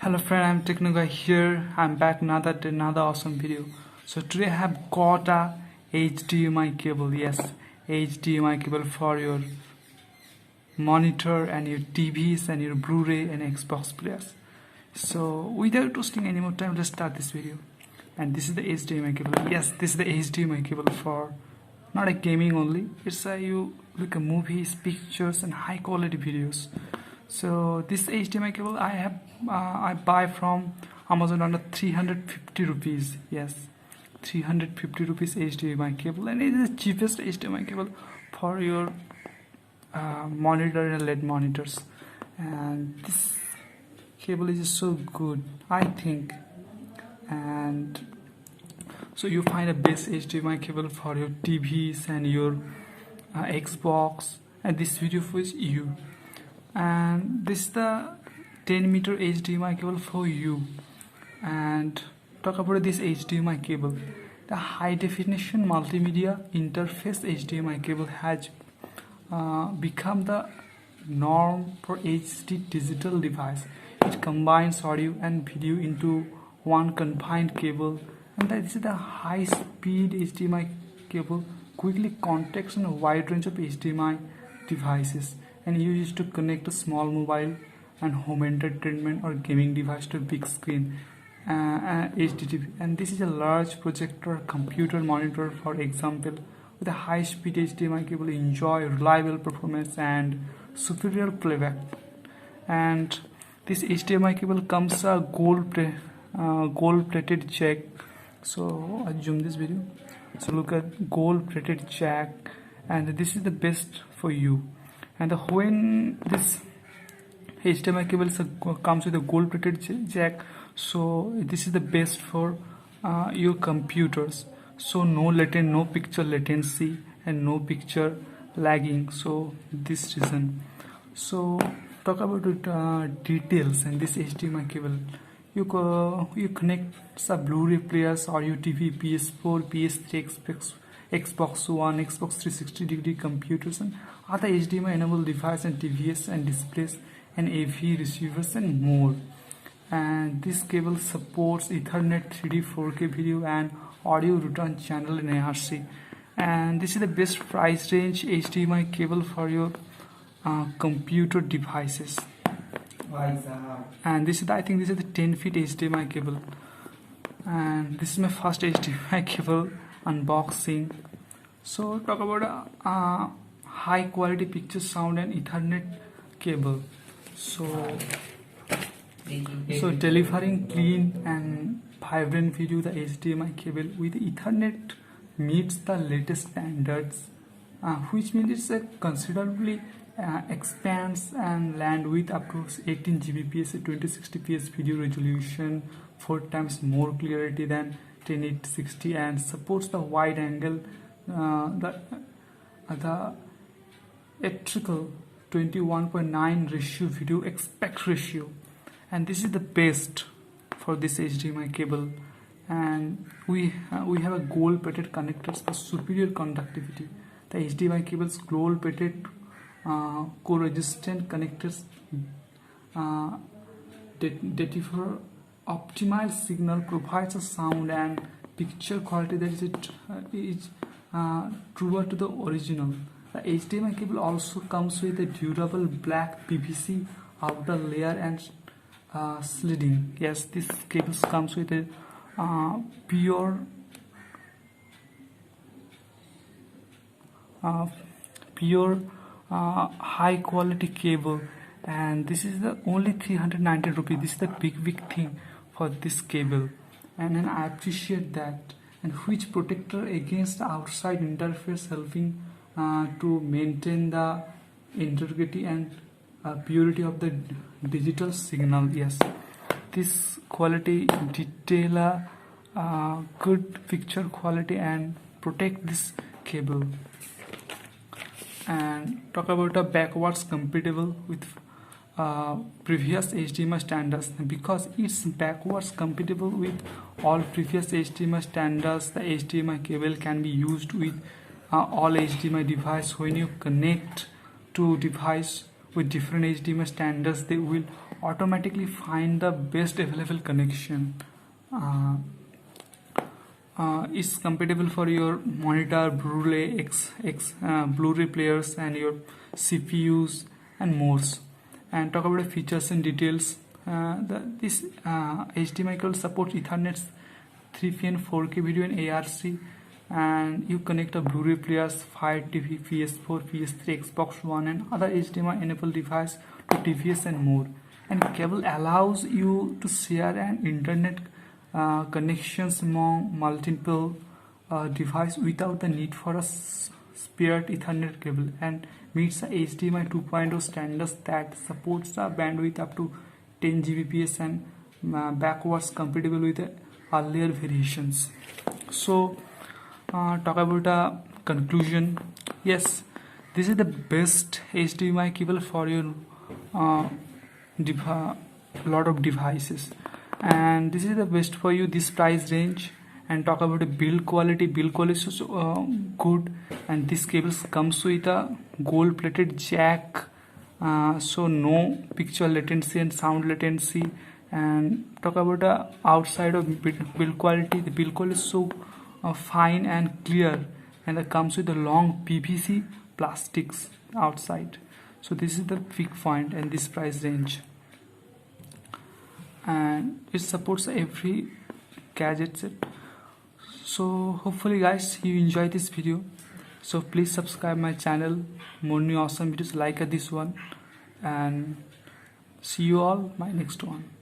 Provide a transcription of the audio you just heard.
Hello friend, I'm Techno Guy here. I'm back another awesome video. So today I have got a HDMI cable. Yes, HDMI cable for your monitor and your TVs and your Blu-ray and Xbox players. So without wasting any more time, let's start this video. And this is the HDMI cable. Yes, this is the HDMI cable for not a gaming only. It's you look at movies, pictures, and high quality videos. So this HDMI cable I buy from Amazon under 350 rupees. Yes, 350 rupees HDMI cable, and it is the cheapest HDMI cable for your monitor and LED monitors. And this cable is so good, I think. And so you find a best HDMI cable for your TVs and your Xbox, and this video for you. And this is the 10-meter HDMI cable for you. And talk about this HDMI cable. The high definition multimedia interface HDMI cable has become the norm for HD digital device. It combines audio and video into one confined cable, and this is the high speed HDMI cable quickly contacts on a wide range of HDMI devices and used to connect a small mobile and home entertainment or gaming device to a big screen HDTV. And this is a large projector computer monitor, for example. With a high speed HDMI cable, enjoy reliable performance and superior playback. And this HDMI cable comes a gold plated jack. So I zoom this video. So look at gold plated jack, and this is the best for you. And when this HDMI cable comes with a gold plated jack, so this is the best for your computers. So no picture latency and no picture lagging. So this reason. So talk about details and this HDMI cable. You connect some Blu-ray players, audio TV, PS4, PS3, Xbox One, Xbox 360-degree computers, and other HDMI enabled devices and TVs and displays and AV receivers and more. And this cable supports Ethernet, 3D, 4K video and audio return channel in ARC. And this is the best price range HDMI cable for your computer devices. And I think this is the 10 feet HDMI cable. And this is my first HDMI cable unboxing. So talk about a high quality picture, sound and Ethernet cable. So delivering clean and vibrant video, the HDMI cable with Ethernet meets the latest standards, which means it's considerably expands and land with up to 18 Gbps, 2060p video resolution, 4 times more clarity than 1080-60, and supports the wide angle, the electrical 21.9 ratio video aspect ratio. And this is the best for this HDMI cable. And we have a gold plated connectors for superior conductivity. The HDMI cable's gold plated co-resistant connectors deliver optimal signal, provides a sound and picture quality that is truer to the original. The HDMI cable also comes with a durable black PVC outer layer and sliding. Yes, this cable comes with a pure high quality cable, and this is the only 390 rupees. This is the big thing for this cable, and I appreciate that. And which protector against outside interference, helping to maintain the integrity and purity of the digital signal. Yes, this quality detail good picture quality and protect this cable. And talk about a backwards compatible with previous HDMI standards. Because it's backwards compatible with all previous HDMI standards, the HDMI cable can be used with all HDMI device. When you connect to device with different HDMI standards, they will automatically find the best available connection. Is compatible for your monitor, Blu-ray players, and your CPUs and more. And talk about the features and details. This HDMI cable supports Ethernet 3P and 4K video and ARC, and you connect a Blu-ray players, Fire TV, PS4, PS3, Xbox One, and other HDMI enabled device to TVs and more. And cable allows you to share an internet connections among multiple devices without the need for a spare Ethernet cable, and meets the HDMI 2.0 standards that supports a bandwidth up to 10 Gbps and backwards compatible with the earlier variations. So talk about a conclusion. Yes, this is the best HDMI cable for your lot of devices, and this is the best for you this price range. And talk about the build quality is good, and this cables comes with a gold plated jack, so no picture latency and sound latency. And talk about the outside of build quality. The build quality is so fine and clear, and it comes with the long PVC plastics outside. So this is the big point and this price range, and it supports every gadget set. So hopefully guys you enjoy this video, so please subscribe my channel, more new awesome videos like this one, and see you all my next one.